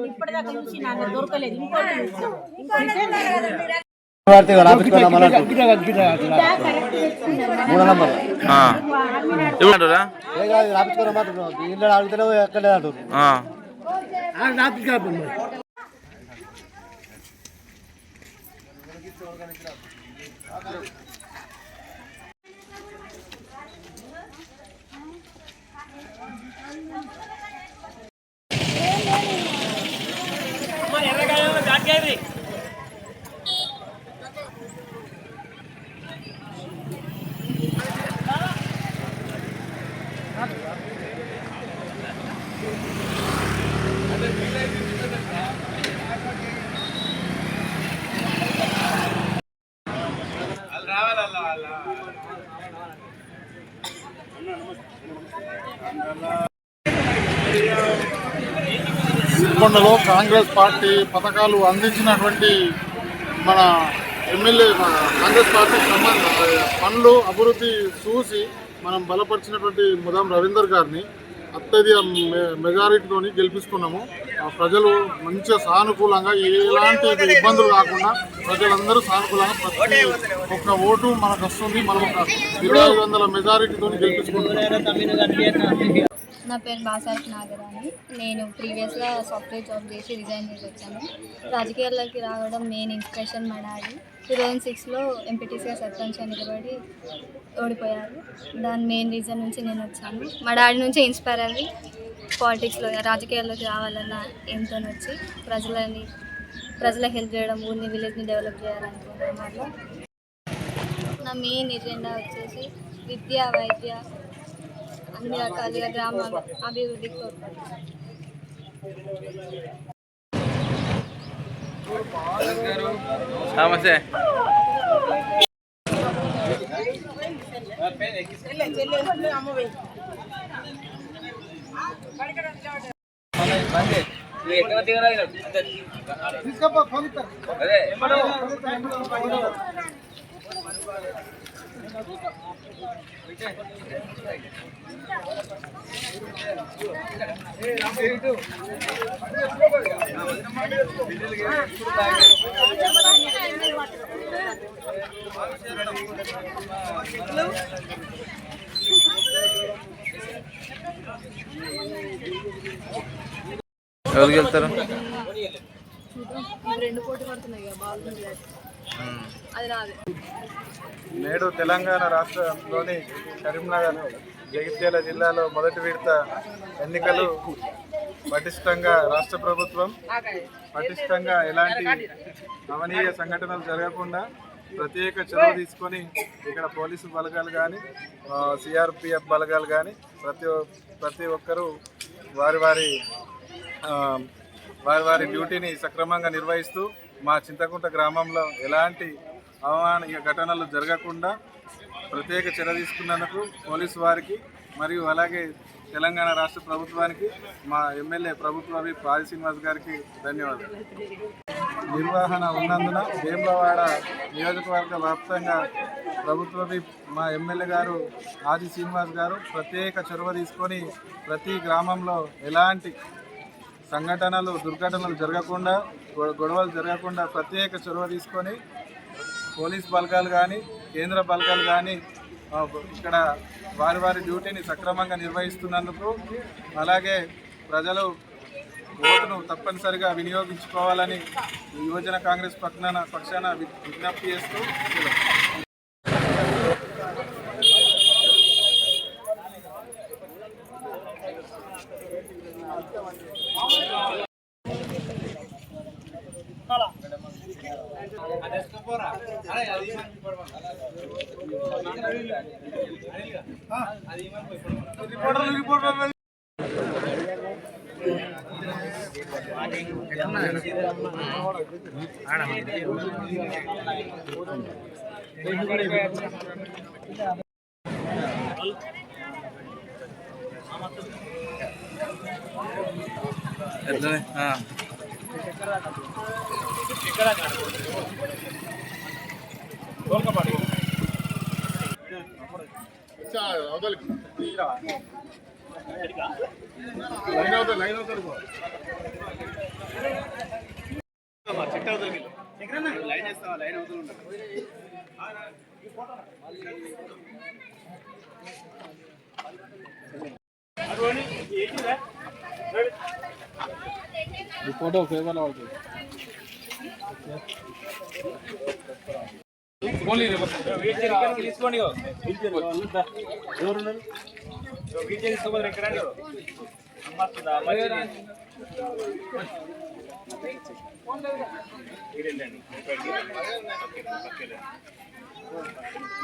ఇప్పటిదాకా చూసి నాకు దొరకలేదు. సిరికొండలో కాంగ్రెస్ పార్టీ పథకాలు అందించినటువంటి మన ఎమ్మెల్యే కాంగ్రెస్ పార్టీ పనులు అభివృద్ధి చూసి మనం బలపరిచినటువంటి ముదాం రవీందర్ గారిని అత్యధిక మెజారిటీతో గెలిపిస్తున్నాము. ప్రజలు మంచిగా సానుకూలంగా ఎలాంటి ఇబ్బందులు కాకుండా ప్రజలందరూ సానుకూలంగా ప్రతి ఒక్క ఓటు మనకు వస్తుంది. మనం ఒక 2500 మెజారిటీతో గెలిపించుకుంటున్నాము. నా పేరు బాసారపు నాగరాణి. నేను ప్రీవియస్గా సాఫ్ట్వేర్ జాబ్ చేసి రిజైన్ చేసి వచ్చాను. రాజకీయాల్లోకి రావడం మెయిన్ ఇన్స్పిరేషన్ మా డాడీ. 2006లో ఎంపీటీసీగా సర్పంచ్ నిలబడి ఓడిపోయారు. దాని మెయిన్ రీజన్ నుంచి నేను వచ్చాను. మా డాడీ నుంచి ఇన్స్పైర్ అయ్యి పాలిటిక్స్లో రాజకీయాల్లోకి రావాలన్న ఎంతో వచ్చి ప్రజల హెల్ప్ చేయడం, ఊరిని విలేజ్ని డెవలప్ చేయాలనుకున్నాను. వల్ల నా మెయిన్ ఎజెండా వచ్చేసి విద్య, వైద్య అన్ని రకాలుగా గ్రామాల అభివృద్ధికి నమస్తే. ఎవరికి వెళ్తారు? నేడు తెలంగాణ రాష్ట్రంలోని కరీంనగర్, జగిత్యాల జిల్లాలో మొదటి విడత ఎన్నికలు పటిష్టంగా రాష్ట్ర ప్రభుత్వం పటిష్టంగా ఎలాంటి అమనీయ సంఘటనలు జరగకుండా ప్రత్యేక చొరవ తీసుకొని ఇక్కడ పోలీసు బలగాలు కానీ సిఆర్పిఎఫ్ బలగాలు కానీ ప్రతి ఒక్కరూ వారి వారి డ్యూటీని సక్రమంగా నిర్వహిస్తూ మా చింతకుంట గ్రామంలో ఎలాంటి అవాంఛనీయ ఘటనలు జరగకుండా ప్రత్యేక చర్య తీసుకున్నందుకు పోలీసు వారికి మరియు అలాగే తెలంగాణ రాష్ట్ర ప్రభుత్వానికి మా ఎమ్మెల్యే ప్రభుత్వ విప్ ఆది శ్రీనివాస్ గారికి ధన్యవాదాలు. నిర్వహణ ఉన్నందున వేములవాడ నియోజకవర్గ వ్యాప్తంగా ప్రభుత్వ విప్ మా ఎమ్మెల్యే గారు ఆది శ్రీనివాస్ గారు ప్రత్యేక చొరవ తీసుకొని ప్రతి గ్రామంలో ఎలాంటి సంఘటనలు, దుర్ఘటనలు జరగకుండా, గొడవలు జరగకుండా ప్రత్యేక చొరవ తీసుకొని పోలీస్ బలగాలు కానీ కేంద్ర బలగాలు కానీ ఇక్కడ వారి డ్యూటీని సక్రమంగా నిర్వహిస్తున్నందుకు, అలాగే ప్రజలు ఓటును తప్పనిసరిగా వినియోగించుకోవాలని యువజన కాంగ్రెస్ పక్షాన విజ్ఞప్తి చేస్తూ ఫోటో ఫేవర్ అవుతుంది. తీసుకోండి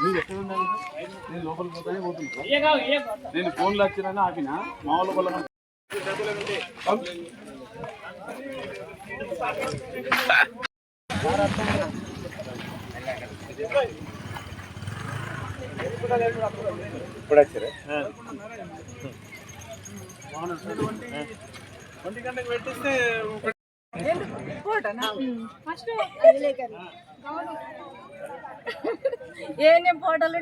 మీరు ఎక్కడ ఉండాలి? నేను లోపలికి పోతానే పోతున్నా. నేను ఫోన్లో వచ్చినా ఆపిన మా వాళ్ళ ఇప్పుడు వచ్చారా? 1 గంటకు పెట్టిస్తే ఏ ఫోటోలు